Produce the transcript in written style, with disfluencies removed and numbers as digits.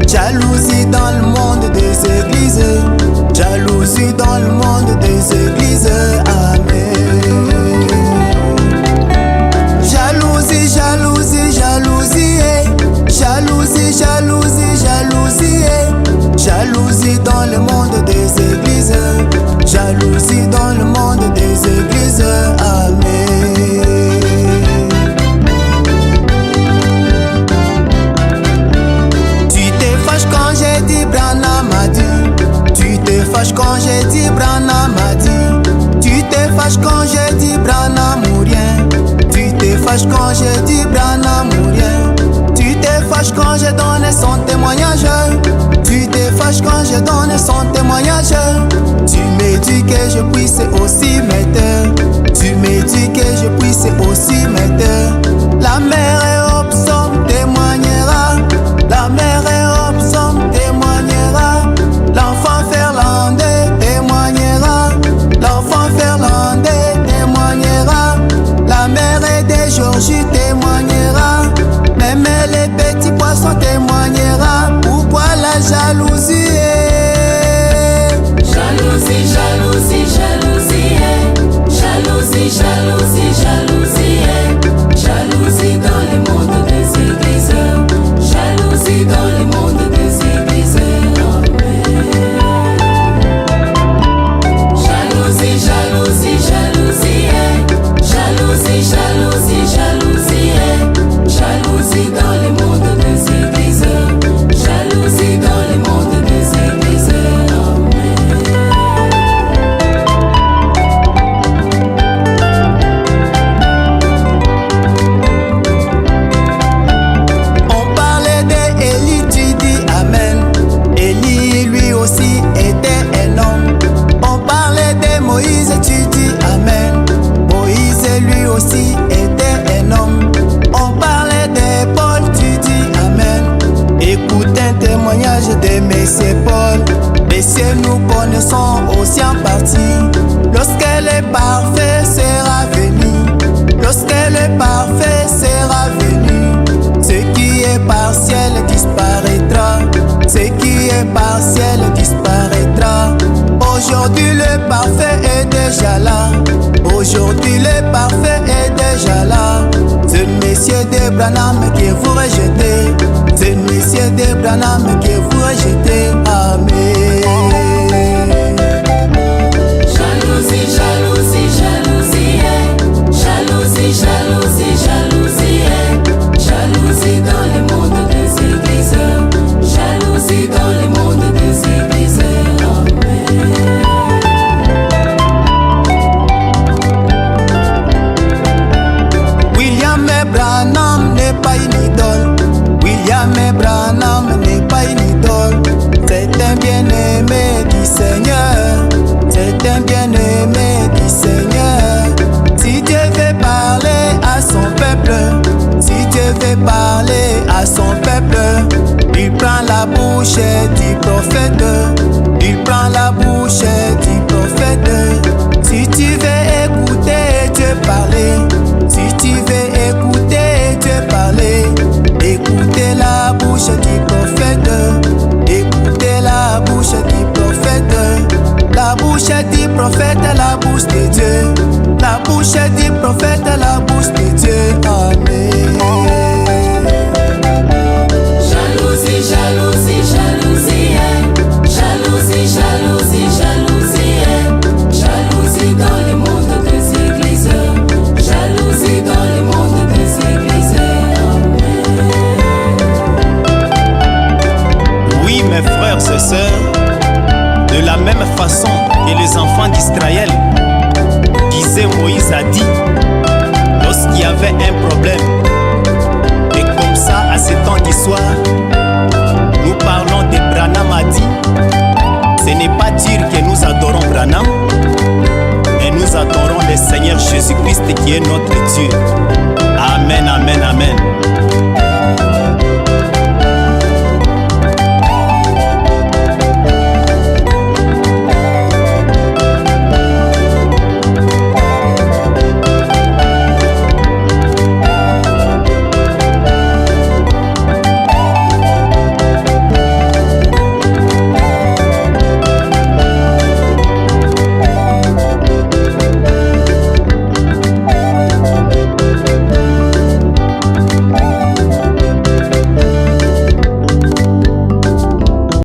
Jalousie dans le monde des églises, jalousie dans le monde des églises, amen. Jalousie, jalousie, jalousie, jalousie, jalousie, jalousie, jalousie dans le monde des églises, jalousie dans le monde des églises, amen. Quand j'ai dit Branham a dit, tu te fâches quand j'ai dit Branham a dit, tu te fâches quand j'ai dit Branham ou rien, tu te fâches quand j'ai dit Branham ou rien, tu te fâches quand j'ai donné son témoignage, tu te fâches quand j'ai donné son témoignage, tu me dis que je puisse aussi m'aider, tu me dis que je puisse aussi m'aider, la mère est Hobson témoignera, la mère est Hobson témoignera, l'enfant Ferlandais témoignera, l'enfant Ferlandais témoignera, la mère de Georgie témoignera, même les petits poissons témoignera. Pourquoi la jalousie? Jalousie, jalousie, jalousie, jalousie, jalousie, jalousie, jalousie dans le monde des églises, jalousie dans le monde des églises, amen. Jalousie, jalousie, jalousie, jalousie, jalousie, jalousie, jalousie dans le monde des églises, jalousie dans le monde des églises, amen. On parlait d'Élie, tu dis amen. Élie lui aussi était un homme. On parlait de Moïse, tu dis amen. Moïse lui aussi était un homme. On parlait de Paul, tu dis amen. Écoute un témoignage de Monsieur Paul. Messieurs, nous connaissons aussi en partie. Lorsque le parfait sera venu, lorsque le parfait sera venu, ce qui est partiel disparaîtra, ce qui est partiel disparaîtra. Aujourd'hui le parfait est déjà là, aujourd'hui le parfait est déjà là. C'est Monsieur de Branham qui vous rejetez, c'est Monsieur de Branham qui vous rejetez, amen. Jalousie, jalousie, jalousie, jalousie, jalousie, jalousie, jalousie dans le monde des églises, jalousie dans le monde des églises, amen. William Branham n'est pas une idole, William Branham n'est pas une idole, c'est un bien-aimé du Seigneur, c'est un bien-aimé du Seigneur. Si Dieu veut parler à son peuple, si Dieu veut parler à son peuple, il prend la bouche du prophète, il prend la bouche du prophète. Si tu veux écouter Dieu parler, si tu veux écouter Dieu parler, écoutez la bouche du prophète, écoutez la bouche du prophète, la bouche du prophète, la bouche de Dieu, la bouche du prophète, la bouche de Dieu, amen. Jalousie, jalousie, jalousie, jalousie, jalousie, jalousie, jalousie dans le monde des églises, jalousie dans le monde des églises, amen. Oui, mes frères et sœurs, de la même façon que les enfants d'Israël disaient, Moïse a dit, lorsqu'il y avait un problème, et comme ça, à ce temps d'histoire, nous parlons de Branham a dit. Ce n'est pas dire que nous adorons Branham, mais nous adorons le le Seigneur Jésus-Christ qui est notre Dieu. Amen, amen, amen.